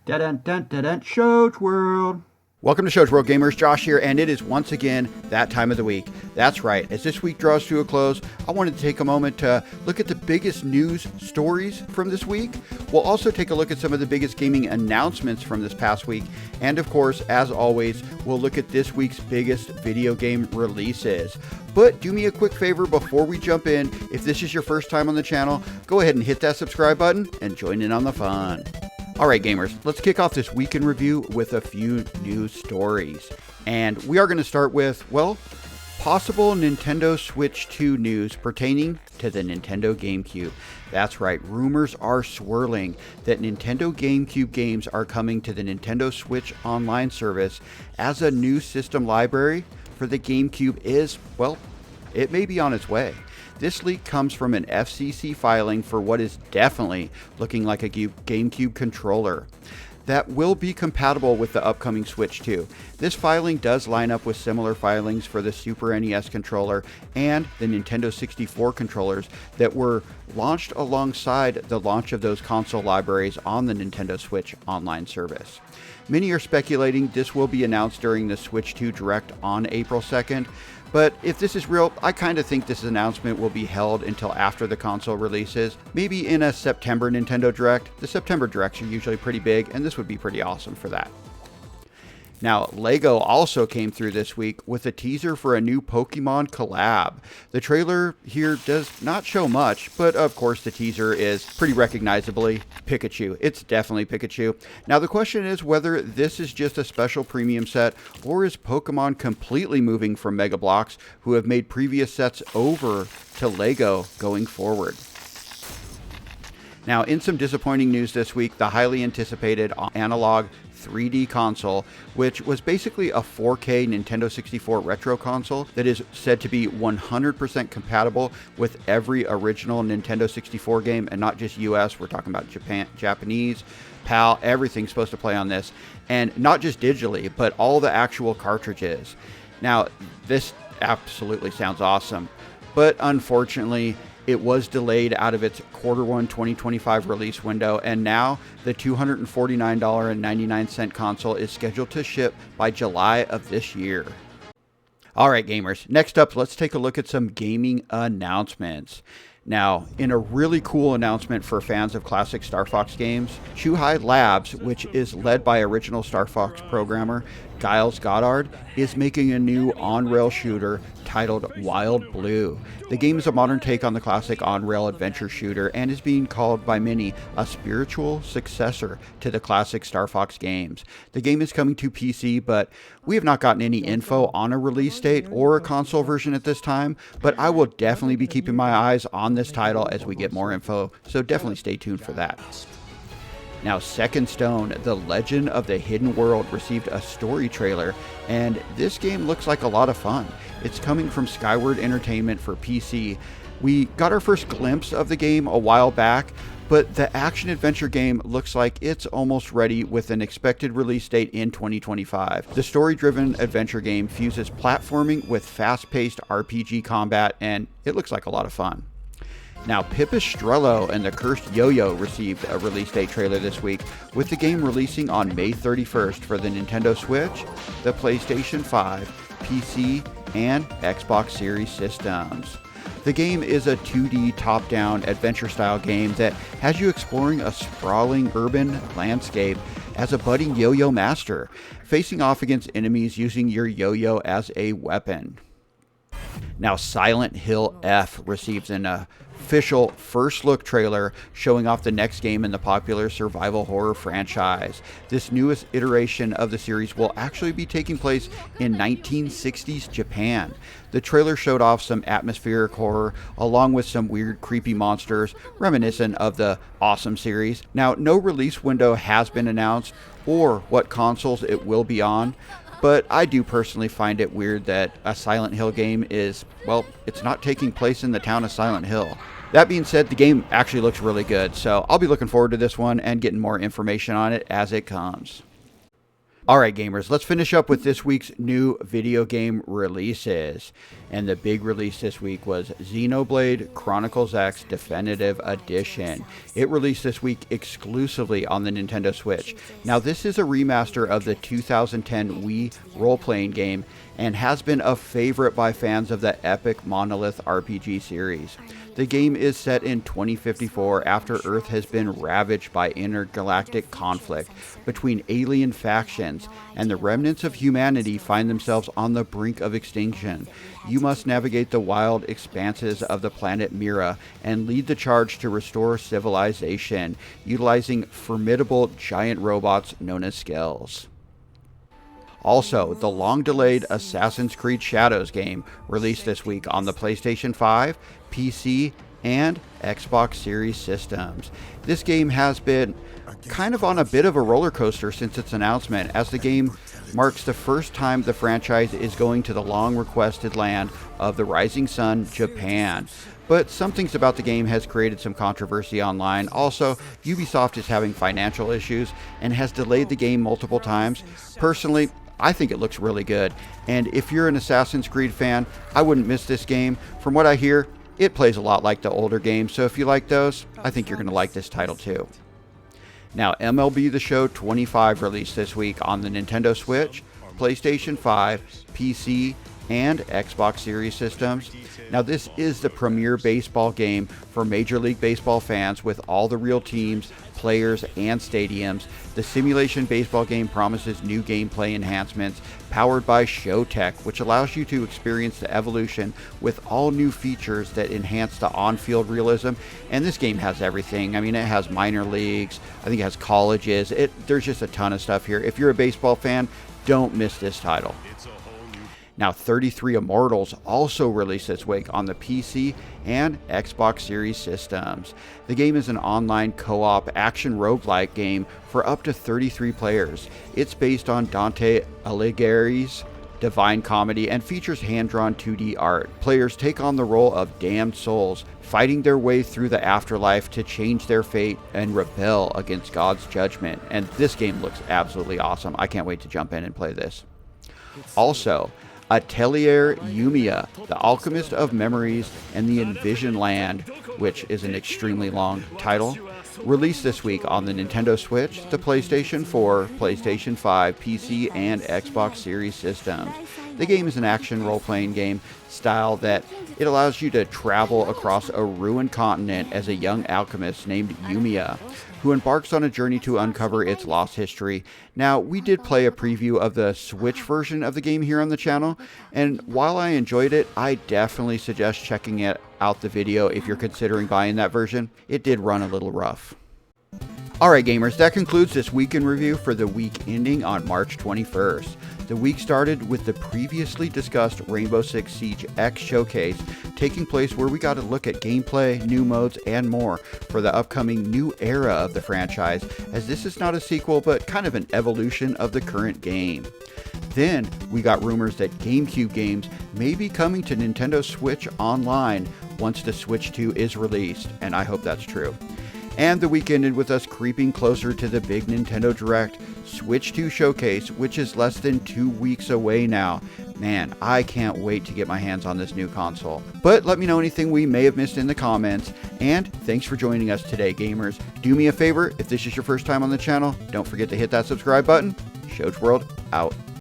Dun-dun-dun-dun-dun, Shows World. Welcome to Shows World Gamers, Josh here, and it is once again that time of the week. That's right, as this week draws to a close, I wanted to take a moment to look at the biggest news stories from this week. We'll also take a look at some of the biggest gaming announcements from this past week, and of course, as always, we'll look at this week's biggest video game releases. But do me a quick favor before we jump in. If this is your first time on the channel, go ahead and hit that subscribe button and join in on the fun. Alright gamers, let's kick off this week in review with a few news stories. And we are going to start with, well, possible Nintendo Switch 2 news pertaining to the Nintendo GameCube. That's right, rumors are swirling that Nintendo GameCube games are coming to the Nintendo Switch Online service as a new system library for the GameCube is, well, it may be on its way. This leak comes from an FCC filing for what is definitely looking like a GameCube controller that will be compatible with the upcoming Switch 2. This filing does line up with similar filings for the Super NES controller and the Nintendo 64 controllers that were launched alongside the launch of those console libraries on the Nintendo Switch Online service. Many are speculating this will be announced during the Switch 2 Direct on April 2nd. But if this is real, I kind of think this announcement will be held until after the console releases, maybe in a September Nintendo Direct. The September Directs are usually pretty big, and this would be pretty awesome for that. Now, LEGO also came through this week with a teaser for a new Pokemon collab. The trailer here does not show much, but of course the teaser is pretty recognizably Pikachu. It's definitely Pikachu. Now the question is whether this is just a special premium set, or is Pokemon completely moving from Mega Bloks, who have made previous sets over to LEGO going forward. Now, in some disappointing news this week, the highly anticipated analog 3D console, which was basically a 4K Nintendo 64 retro console that is said to be 100% compatible with every original Nintendo 64 game, and not just US, we're talking about Japanese, PAL, everything's supposed to play on this, and not just digitally, but all the actual cartridges. Now, this absolutely sounds awesome, but unfortunately, it was delayed out of its Q1 2025 release window, and now the $249.99 console is scheduled to ship by July of this year. Alright gamers, next up let's take a look at some gaming announcements. Now, in a really cool announcement for fans of classic Star Fox games, Chuhai Labs, which is led by original Star Fox programmer Giles Goddard, is making a new on-rail shooter titled Wild Blue. The game is a modern take on the classic on-rail adventure shooter and is being called by many a spiritual successor to the classic Star Fox games. The game is coming to PC, but we have not gotten any info on a release date or a console version at this time, but I will definitely be keeping my eyes on this title as we get more info, so definitely stay tuned for that. Now, Second Stone, The Legend of the Hidden World, received a story trailer, and this game looks like a lot of fun. It's coming from Skyward Entertainment for PC. We got our first glimpse of the game a while back, but the action-adventure game looks like it's almost ready with an expected release date in 2025. The story-driven adventure game fuses platforming with fast-paced RPG combat, and it looks like a lot of fun. Now, Pipistrello and the Cursed Yo-Yo received a release date trailer this week, with the game releasing on May 31st for the Nintendo Switch, the PlayStation 5, PC, and Xbox Series systems. The game is a 2D top-down adventure-style game that has you exploring a sprawling urban landscape as a budding yo-yo master, facing off against enemies using your yo-yo as a weapon. Now, Silent Hill F receives an official first look trailer showing off the next game in the popular survival horror franchise. This newest iteration of the series will actually be taking place in 1960s Japan. The trailer showed off some atmospheric horror along with some weird creepy monsters reminiscent of the awesome series. Now, no release window has been announced or what consoles it will be on, but I do personally find it weird that a Silent Hill game is, well, it's not taking place in the town of Silent Hill. That being said, the game actually looks really good, so I'll be looking forward to this one and getting more information on it as it comes. Alright gamers, let's finish up with this week's new video game releases. And the big release this week was Xenoblade Chronicles X Definitive Edition. It released this week exclusively on the Nintendo Switch. Now this is a remaster of the 2010 Wii role-playing game and has been a favorite by fans of the epic Monolith RPG series. The game is set in 2054 after Earth has been ravaged by intergalactic conflict between alien factions, and the remnants of humanity find themselves on the brink of extinction. You must navigate the wild expanses of the planet Mira and lead the charge to restore civilization, utilizing formidable giant robots known as Skells. Also, the long-delayed Assassin's Creed Shadows game released this week on the PlayStation 5, PC, and Xbox Series systems. This game has been kind of on a bit of a roller coaster since its announcement, as the game marks the first time the franchise is going to the long-requested land of the Rising Sun, Japan. But some things about the game has created some controversy online. Also, Ubisoft is having financial issues and has delayed the game multiple times. Personally, I think it looks really good, and if you're an Assassin's Creed fan, I wouldn't miss this game. From what I hear, it plays a lot like the older games, so if you like those, I think you're going to like this title too. Now, MLB The Show 25 released this week on the Nintendo Switch, PlayStation 5, PC, and Xbox Series systems. Now this is the premier baseball game for Major League Baseball fans with all the real teams, players, and stadiums. The simulation baseball game promises new gameplay enhancements powered by ShowTech, which allows you to experience the evolution with all new features that enhance the on-field realism. And this game has everything. I mean, it has minor leagues, I think it has colleges, there's just a ton of stuff here. If you're a baseball fan, don't miss this title. Now, 33 Immortals also released this week on the PC and Xbox Series systems. The game is an online co-op action roguelike game for up to 33 players. It's based on Dante Alighieri's Divine Comedy and features hand-drawn 2D art. Players take on the role of damned souls, fighting their way through the afterlife to change their fate and rebel against God's judgment. And this game looks absolutely awesome. I can't wait to jump in and play this. Also, Atelier Yumiya, The Alchemist of Memories and the Envision Land, which is an extremely long title, released this week on the Nintendo Switch, the PlayStation 4, PlayStation 5, PC, and Xbox Series systems. The game is an action role-playing game style that it allows you to travel across a ruined continent as a young alchemist named Yumiya, who embarks on a journey to uncover its lost history. Now, we did play a preview of the Switch version of the game here on the channel, and while I enjoyed it, I definitely suggest checking out the video if you're considering buying that version. It did run a little rough. Alright gamers, that concludes this week in review for the week ending on March 21st. The week started with the previously discussed Rainbow Six Siege X showcase taking place, where we got a look at gameplay, new modes, and more for the upcoming new era of the franchise, as this is not a sequel but kind of an evolution of the current game. Then we got rumors that GameCube games may be coming to Nintendo Switch Online once the Switch 2 is released, and I hope that's true. And the week ended with us creeping closer to the big Nintendo Direct Switch 2 showcase, which is less than 2 weeks away now. Man, I can't wait to get my hands on this new console. But let me know anything we may have missed in the comments, and thanks for joining us today, gamers. Do me a favor, if this is your first time on the channel, don't forget to hit that subscribe button. Shoach World, out.